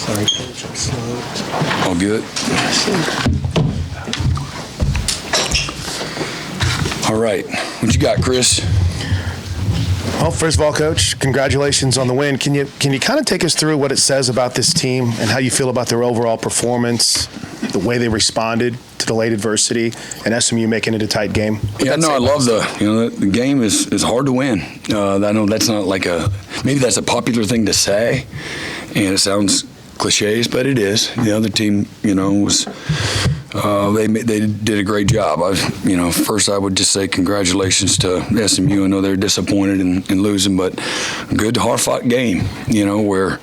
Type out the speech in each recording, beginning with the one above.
Sorry, Coach, I'm slow. All good. All right. What you got, Chris? Well, first of all, Coach, congratulations on the win. Can you kind of take us through what it says about this team and how you feel about their overall performance, the way they responded to the late adversity, and SMU making it a tight game? Yeah, no, I love the game is hard to win. I know that's not like maybe that's a popular thing to say, and it sounds cliches, but it is. The other team, was they did a great job. First I would just say congratulations to SMU. I know they're disappointed in losing, but good, hard-fought game. Where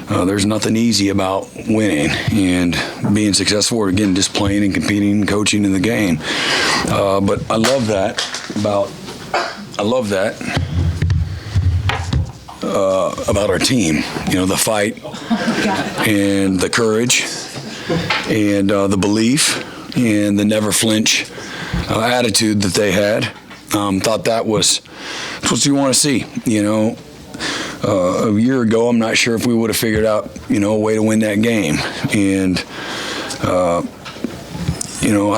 there's nothing easy about winning and being successful, or again just playing and competing and coaching in the game. But I love that about our team. The fight and the courage and the belief and the never flinch attitude that they had. Thought that's what you want to see. A year ago, I'm not sure if we would have figured out, a way to win that game. And I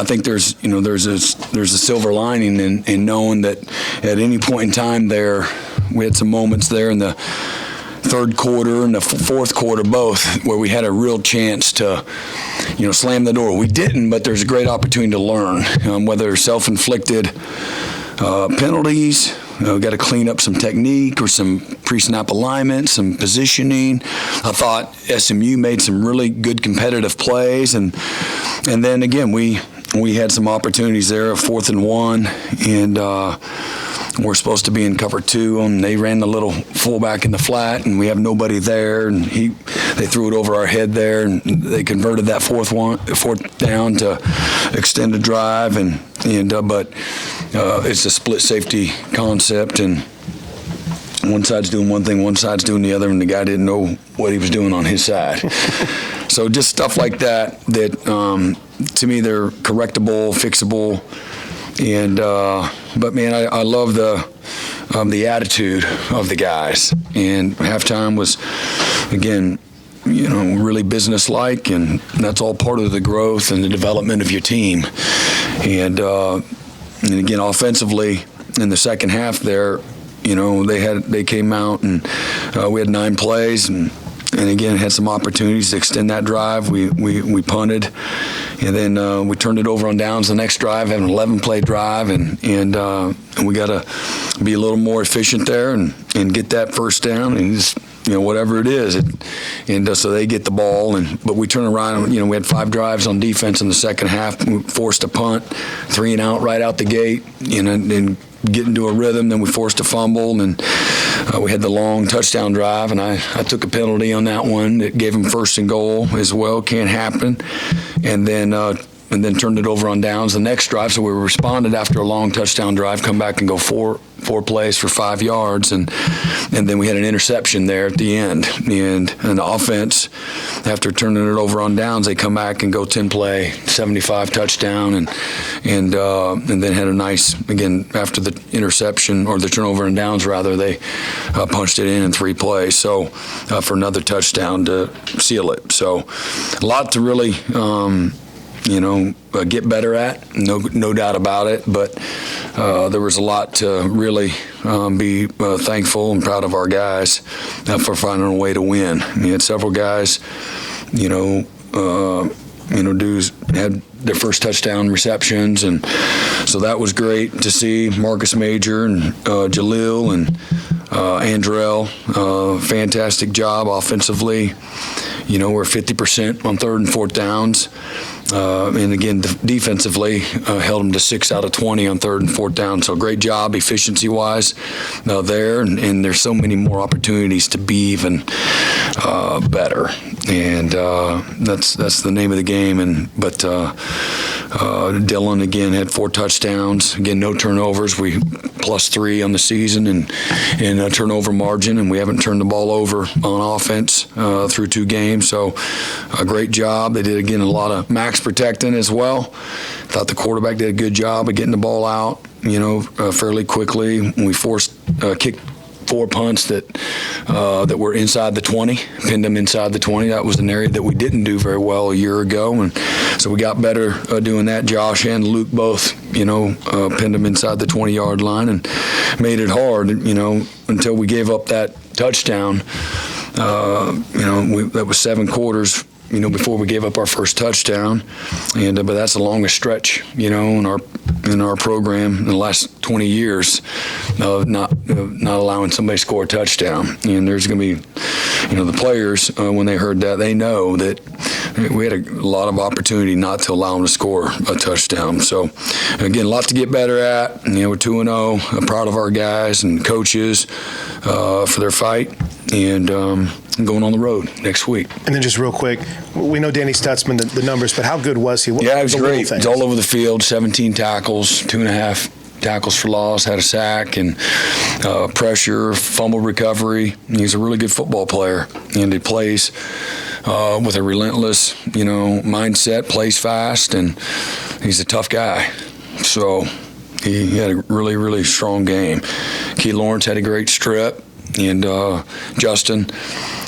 think there's a silver lining in knowing that at any point in time there, we had some moments there in the third quarter and the fourth quarter both where we had a real chance to, slam the door. We didn't, but there's a great opportunity to learn, whether self-inflicted penalties. We've got to clean up some technique or some pre-snap alignment, some positioning. I thought SMU made some really good competitive plays, and then again we had some opportunities there, 4th and 1, and we're supposed to be in cover 2, and they ran the little fullback in the flat, and we have nobody there, and they threw it over our head there, and they converted that fourth down to extend a drive, but it's a split safety concept, and one side's doing one thing, one side's doing the other, and the guy didn't know what he was doing on his side. So just stuff like that to me they're correctable, fixable. And but man, I love the attitude of the guys. And halftime was, again, really businesslike, and that's all part of the growth and the development of your team. And again, offensively in the second half there, they came out and we had 9 plays and again had some opportunities to extend that drive. We punted, and then we turned it over on downs the next drive, having an 11-play drive, and we got to be a little more efficient there and get that first down and just whatever it is, so they get the ball. But we turn around and we had 5 drives on defense in the second half. We forced a punt, 3 and out right out the gate, and get into a rhythm. Then we forced a fumble, and we had the long touchdown drive, and I took a penalty on that one that gave them 1st and goal as well. Can't happen. And then turned it over on downs the next drive. So we responded after a long touchdown drive, come back and go four plays for 5 yards, and then we had an interception there at the end. And the offense, after turning it over on downs, they come back and go 10-play, 75 touchdown, and then had a nice, again, after the interception or the turnover on downs rather, they punched it in 3 plays. So for another touchdown to seal it. So a lot to really get better at, no doubt about it. But there was a lot to really be thankful and proud of our guys for finding a way to win. We had several guys, dudes had their first touchdown receptions, and so that was great to see. Marcus Major and Jalil and Andrell, fantastic job offensively. We're 50% on 3rd and 4th downs. And again, defensively, held them to 6 out of 20 on 3rd and 4th down. So great job efficiency-wise there. And there's so many more opportunities to be even better. And that's the name of the game. But Dylan, again, had 4 touchdowns. Again, no turnovers. We +3 on the season and a turnover margin. And we haven't turned the ball over on offense through 2 games. So a great job. They did, again, a lot of max protecting as well. Thought the quarterback did a good job of getting the ball out, fairly quickly. We forced kick 4 punts that were inside the 20, pinned them inside the 20. That was an area that we didn't do very well a year ago, and so we got better doing that. Josh and Luke both, pinned them inside the 20-yard line and made it hard, until we gave up that touchdown. That was 7 quarters, before we gave up our first touchdown, but that's the longest stretch, in our program in the last 20 years of not allowing somebody to score a touchdown. And there's going to be, the players when they heard that, they know that we had a lot of opportunity not to allow them to score a touchdown. So again, a lot to get better at. We're 2-0. I'm proud of our guys and coaches for their fight. And going on the road next week. And then just real quick, we know Danny Stutzman, the numbers, but how good was he? Yeah, he was great. He was all over the field, 17 tackles, 2.5 tackles for loss, had a sack, and pressure, fumble recovery. He's a really good football player, and he plays with a relentless, mindset, plays fast, and he's a tough guy. So he had a really, really strong game. Key Lawrence had a great strip. And Justin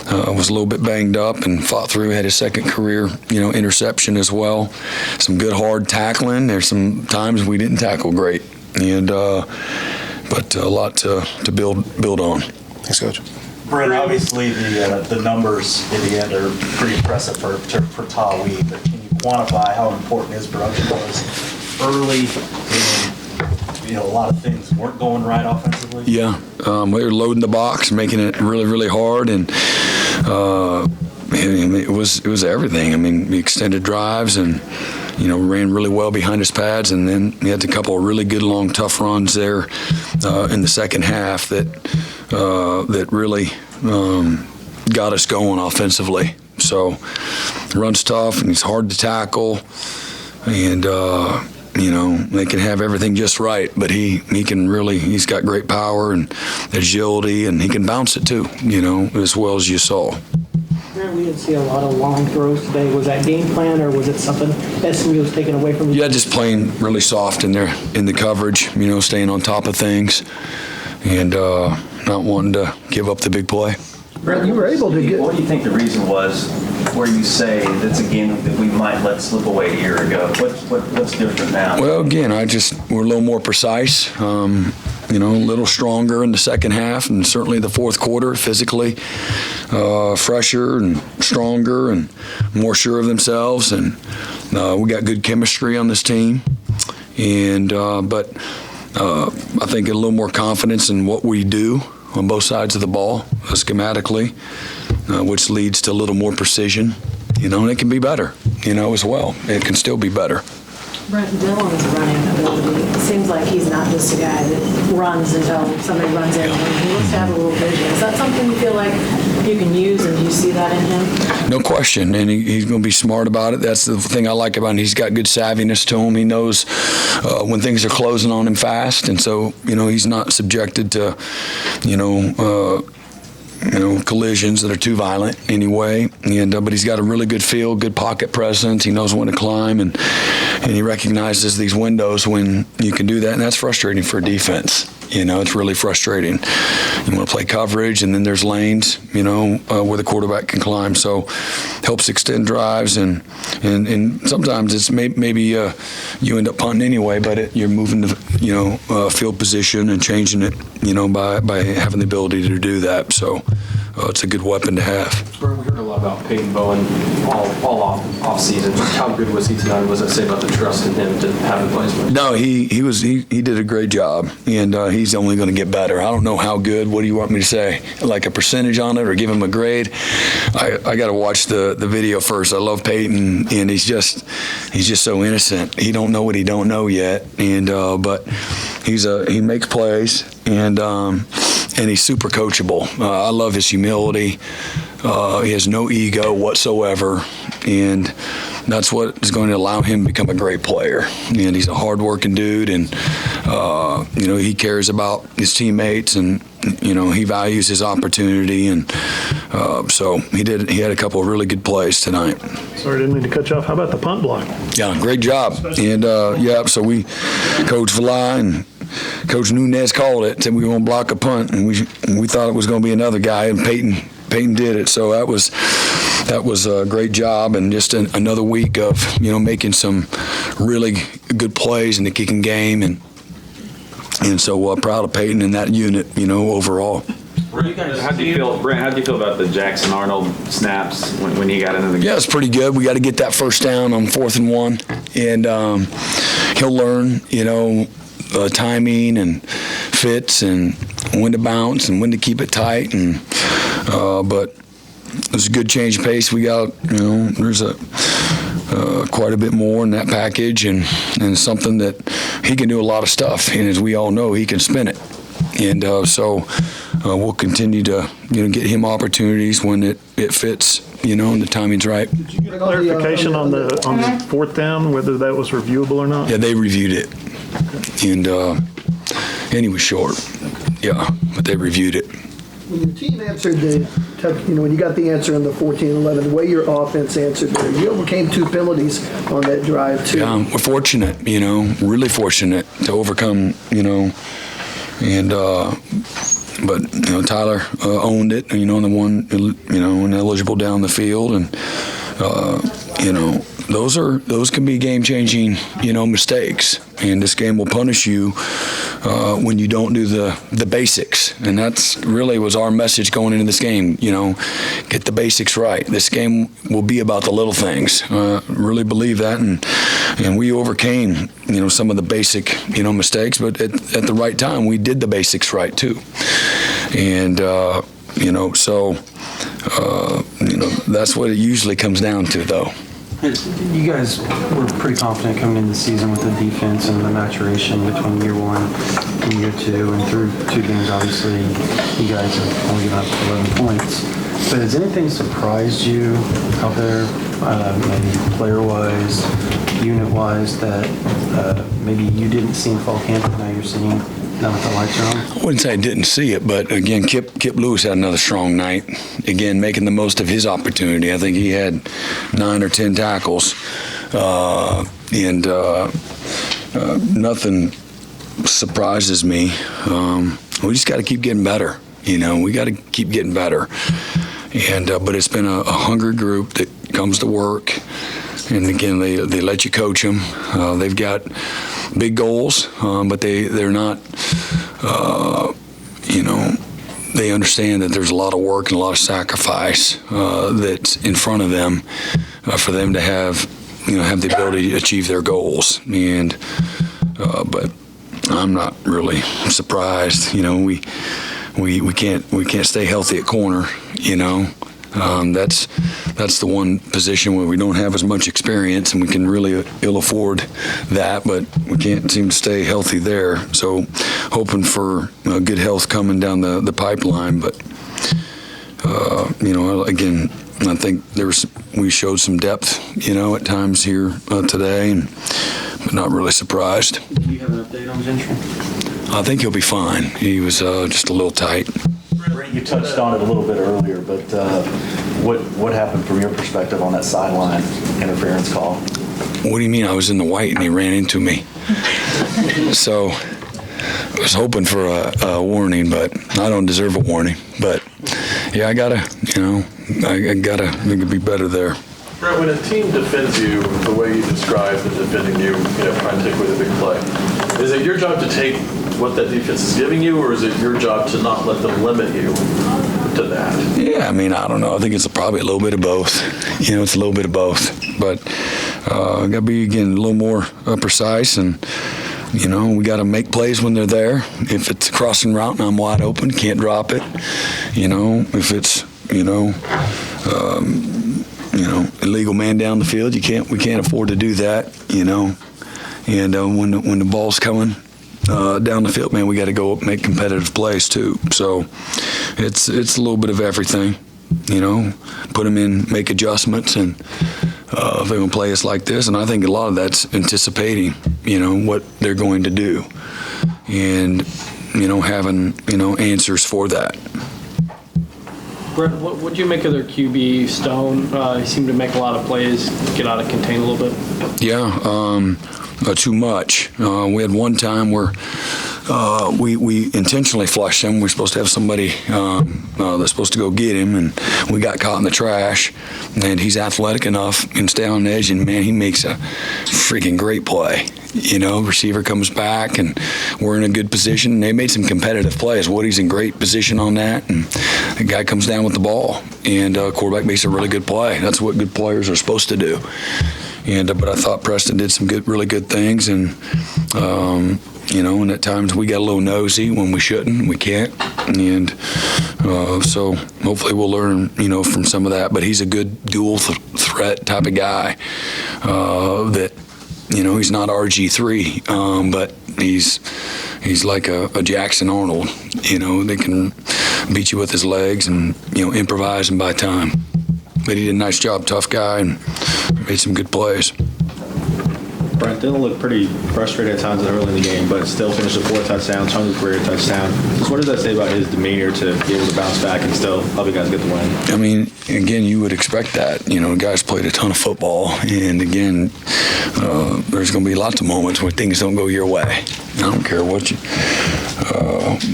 was a little bit banged up and fought through, had his second career, interception as well. Some good hard tackling. There's some times we didn't tackle great, but a lot to build on. Thanks, Coach. Brent, obviously the numbers in the end are pretty impressive for Tawi, but can you quantify how important his production was early in a lot of things weren't going right offensively? Yeah, we were loading the box, making it really, really hard, and it was everything. I mean, we extended drives and ran really well behind his pads, and then we had a couple of really good, long, tough runs there in the second half that really got us going offensively. So, runs tough, and he's hard to tackle, and they can have everything just right, but he can really, he's got great power and agility, and he can bounce it too, as well as you saw. We didn't see a lot of long throws today. Was that game plan, or was it something SMU was taking away from you? Yeah, just playing really soft in there in the coverage, staying on top of things, and not wanting to give up the big play. Brent, you were able to get. What do you think the reason was where you say that's a game that we might let slip away a year ago? What's different now? Well, again, we're a little more precise. A little stronger in the second half, and certainly the fourth quarter, physically fresher and stronger and more sure of themselves. And we got good chemistry on this team. And but I think a little more confidence in what we do on both sides of the ball, schematically, which leads to a little more precision. And it can be better, as well. It can still be better. Brent, Dylan's running ability, it seems like he's not just a guy that runs until somebody runs in. He looks to have a little vision. Is that something you feel like you can use, and do you see that in him? No question, and he's going to be smart about it. That's the thing I like about him. He's got good savviness to him. He knows when things are closing on him fast, and so, he's not subjected to, collisions that are too violent anyway. And but he's got a really good feel, good pocket presence. He knows when to climb, and he recognizes these windows when you can do that, and that's frustrating for a defense. It's really frustrating. You want to play coverage, and then there's lanes, where the quarterback can climb. So helps extend drives, and sometimes it's maybe you end up punting anyway, but you're moving the field position and changing it, by having the ability to do that. So it's a good weapon to have. We heard a lot about Peyton Bowen all off season. How good was he tonight? What does that say about the trust in him to have the placement? No, he did a great job, and he's only going to get better. I don't know how good. What do you want me to say? Like a percentage on it, or give him a grade? I got to watch the video first. I love Peyton, and he's just so innocent. He don't know what he don't know yet, and but he makes plays, and he's super coachable. I love his humility. He has no ego whatsoever, and that's what is going to allow him to become a great player. And he's a hard-working dude, and he cares about his teammates, and he values his opportunity, and so he had a couple of really good plays tonight. Sorry, didn't mean to cut you off. How about the punt block? Yeah, great job. And so we, Coach Vla and Coach Nunez called it, said we were going to block a punt, and we thought it was going to be another guy, and Peyton did it. So that was a great job, and just another week of making some really good plays in the kicking game, and so proud of Peyton and that unit, overall. How do you feel, Brent? How do you feel about the Jackson Arnold snaps when he got into the game? Yeah, it's pretty good. We got to get that first down on 4th and 1, and he'll learn, timing and fits and when to bounce and when to keep it tight. And but there's a good change of pace. We got, there's quite a bit more in that package, and something that he can do a lot of stuff. And as we all know, he can spin it. And so we'll continue to get him opportunities when it fits, and the timing's right. Did you get clarification on the 4th down, whether that was reviewable or not? Yeah, they reviewed it, and he was short. Yeah, but they reviewed it. When your team answered when you got the answer on the 14-11, the way your offense answered there, you overcame 2 penalties on that drive too. Yeah, we're fortunate, really fortunate to overcome, and but Tyler owned it, the one ineligible down the field, and those can be game-changing mistakes, and this game will punish you when you don't do the basics, and that's really was our message going into this game. Get the basics right. This game will be about the little things. Really believe that, and we overcame some of the basic mistakes, but at the right time we did the basics right too, and so that's what it usually comes down to, though. You guys were pretty confident coming into the season with the defense and the maturation between year 1 and year 2, and through 2 games, obviously, you guys have only given up 11 points. But has anything surprised you out there, maybe player-wise, unit-wise, that maybe you didn't see in fall camp, but now you're seeing now that the lights are on? I wouldn't say I didn't see it, but again, Kip Lewis had another strong night. Again, making the most of his opportunity. I think he had 9 or 10 tackles, and nothing surprises me. We just got to keep getting better. We got to keep getting better. And but it's been a hungry group that comes to work. And again, they let you coach them. They've got big goals, but they're not. They understand that there's a lot of work and a lot of sacrifice that's in front of them for them to have the ability to achieve their goals. And but I'm not really surprised. We can't stay healthy at corner. That's the one position where we don't have as much experience, and we can really ill afford that, but we can't seem to stay healthy there. So hoping for good health coming down the pipeline, but again, I think we showed some depth, at times here today, but not really surprised. Do you have an update on his injury? I think he'll be fine. He was just a little tight. Brent, you touched on it a little bit earlier, but what happened from your perspective on that sideline interference call? What do you mean? I was in the white and he ran into me. So I was hoping for a warning, but I don't deserve a warning. But yeah, I gotta think it'd be better there. Brent, when a team defends you the way you described them defending you, trying to take away the big play, is it your job to take what that defense is giving you, or is it your job to not let them limit you to that? Yeah, I don't know. I think it's probably a little bit of both. It's a little bit of both. But got to be, again, a little more precise, and, we got to make plays when they're there. If it's a crossing route and I'm wide open, can't drop it. If it's, illegal man down the field, we can't afford to do that, And when the ball's coming down the field, man, we got to go up and make competitive plays too. So it's a little bit of everything, put them in, make adjustments, and if they're going to play us like this, and I think a lot of that's anticipating, what they're going to do, and having answers for that. Brent, what do you make of their QB, Stone? He seemed to make a lot of plays, get out of contain a little bit. Yeah, too much. We had one time where we intentionally flushed him. We're supposed to have somebody that's supposed to go get him, and we got caught in the trash. And he's athletic enough and stay on the edge, and man, he makes a freaking great play. Receiver comes back, and we're in a good position. They made some competitive plays. Woody's in great position on that, and the guy comes down with the ball, and quarterback makes a really good play. That's what good players are supposed to do. But I thought Preston did some really good things, and and at times we got a little nosy when we shouldn't, we can't, and so hopefully we'll learn, from some of that. But he's a good dual threat type of guy that. He's not RG3, but he's like a Jackson Arnold. They can beat you with his legs and improvise and buy time. But he did a nice job, tough guy, and made some good plays. Brent didn't look pretty frustrated at times early in the game, but still finished with 4 touchdowns, 100 career touchdown. Just what does that say about his demeanor to be able to bounce back and still help you guys get the win? I mean, again, you would expect that. Guys played a ton of football, and again, there's going to be lots of moments where things don't go your way. I don't care what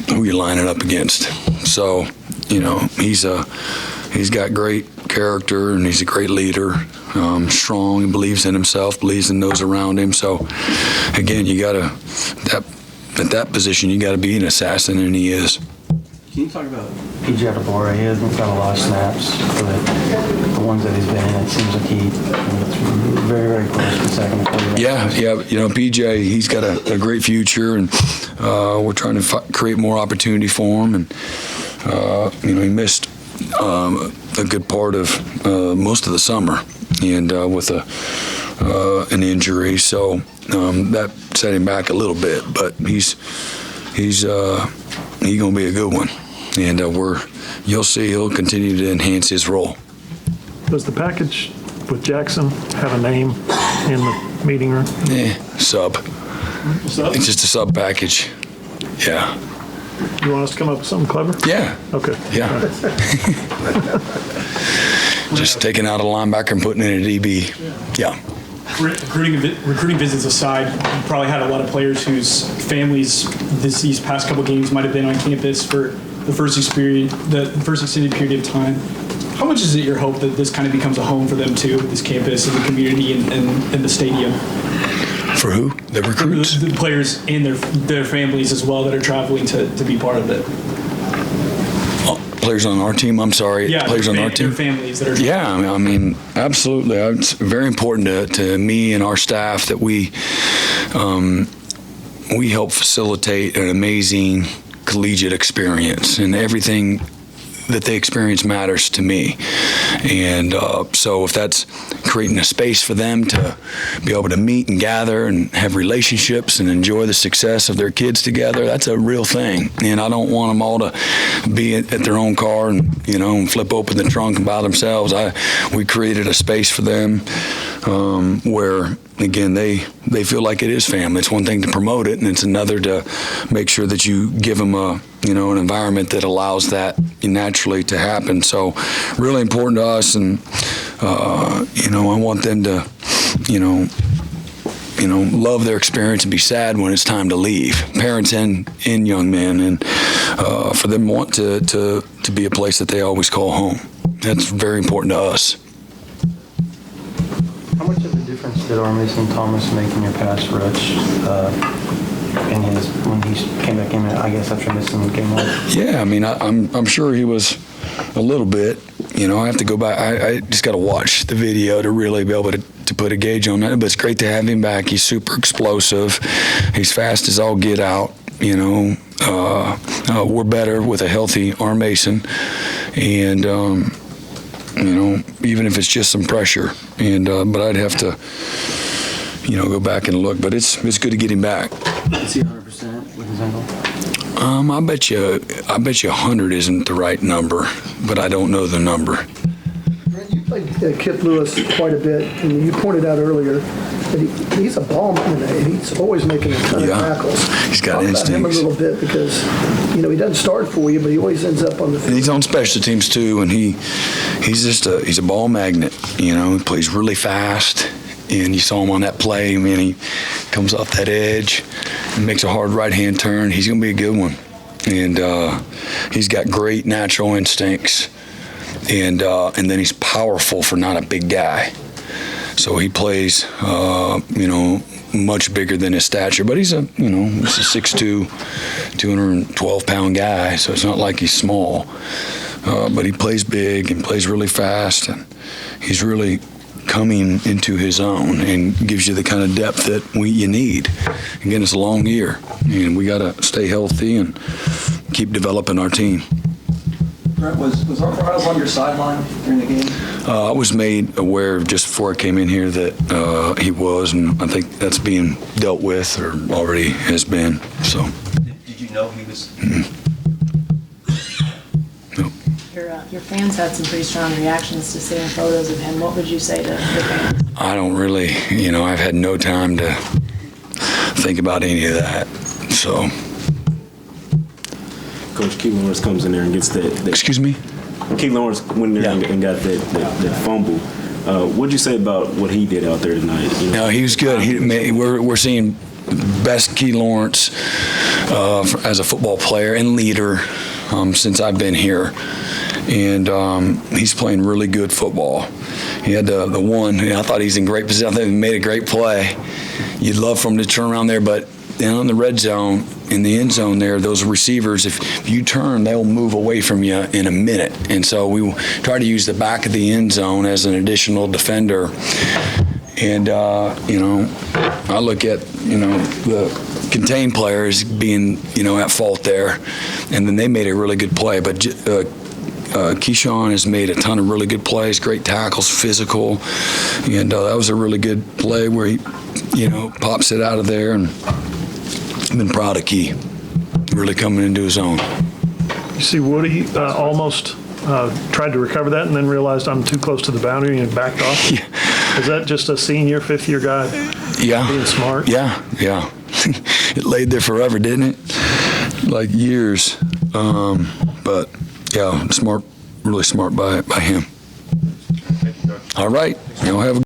who you're lining up against. So, he's got great character, and he's a great leader. Strong, he believes in himself, believes in those around him. So, again, you got to at that position, you got to be an assassin, and he is. Can you talk about PJ Adebawore? He hasn't got a lot of snaps, but the ones that he's been in, it seems like he's very, very close to second quarterback. Yeah. PJ, he's got a great future, and we're trying to create more opportunity for him. And he missed a good part of most of the summer, and with an injury, so that set him back a little bit. But he's gonna be a good one, and you'll see he'll continue to enhance his role. Does the package with Jackson have a name in the meeting room? Sub. It's just a sub package. Yeah. You want us to come up with something clever? Yeah. Okay. Yeah. Just taking out a linebacker and putting in a DB. Yeah. Recruiting visits aside, you probably had a lot of players whose families these past couple games might have been on campus for the first extended period of time. How much is it your hope that this kind of becomes a home for them too, this campus and the community and the stadium? For who? The recruits? The players and their families as well that are traveling to be part of it. Players on our team, I'm sorry. Yeah, players on our team. Their families that are. Yeah, I mean, absolutely. It's very important to me and our staff that we help facilitate an amazing collegiate experience, and everything that they experience matters to me. And so if that's creating a space for them to be able to meet and gather and have relationships and enjoy the success of their kids together, that's a real thing. And I don't want them all to be at their own car and and flip open the trunk by themselves. We created a space for them where, again, they feel like it is family. It's one thing to promote it, and it's another to make sure that you give them an environment that allows that naturally to happen. So really important to us, and I want them to love their experience and be sad when it's time to leave, parents and young men, and for them want to be a place that they always call home. That's very important to us. How much of a difference did Armason Thomas make in your pass rush when he came back in, I guess, after missing game 1? Yeah, I mean, I'm sure he was a little bit. I have to go back. I just got to watch the video to really be able to put a gauge on that. But it's great to have him back. He's super explosive. He's fast as all get out. We're better with a healthy Armason, and even if it's just some pressure. And but I'd have to, go back and look. But it's good to get him back. Is he 100% with his ankle? I bet you 100 isn't the right number, but I don't know the number. You played Kip Lewis quite a bit, and you pointed out earlier that he's a ball man. He's always making a ton of tackles. He's got Talk instincts. about him a little bit, because he doesn't start for you, but he always ends up on the field. And he's on special teams too, and he's a ball magnet. He plays really fast, And you saw him on that play. I mean, he comes off that edge and makes a hard right-hand turn. He's going to be a good one. And he's got great natural instincts. And then he's powerful for not a big guy. So he plays, much bigger than his stature. But he's a 6'2", 212-pound guy. So it's not like he's small. But he plays big and plays really fast. And he's really coming into his own and gives you the kind of depth that you need. Again, it's a long year, and we got to stay healthy and keep developing our team. Brent, was Arthur Hiles on your sideline during the game? I was made aware just before I came in here that he was, and I think that's being dealt with or already has been. So. Did you know he was? Your fans had some pretty strong reactions to seeing photos of him. What would you say to the fans? I don't really, I've had no time to think about any of that. So. Coach Key Lawrence comes in there and gets that. Excuse me? Key Lawrence went in there and got that fumble. What'd you say about what he did out there tonight? No, he was good. We're seeing best Key Lawrence as a football player and leader since I've been here. And he's playing really good football. He had the one, I thought he's in great position. I think he made a great play. You'd love for him to turn around there, but in the red zone, in the end zone there, those receivers, if you turn, they'll move away from you in a minute. And so we try to use the back of the end zone as an additional defender. And, I look at, the contained players being, at fault there. And then they made a really good play. But Keyshawn has made a ton of really good plays, great tackles, physical. And that was a really good play where he, pops it out of there. And I've been proud of Key, really coming into his own. You see Woody almost tried to recover that and then realized I'm too close to the boundary and backed off. Yeah. Is that just a senior, fifth-year guy being smart? Yeah. It laid there forever, didn't it? Like years. But, yeah, smart, really smart by him. All right. Have a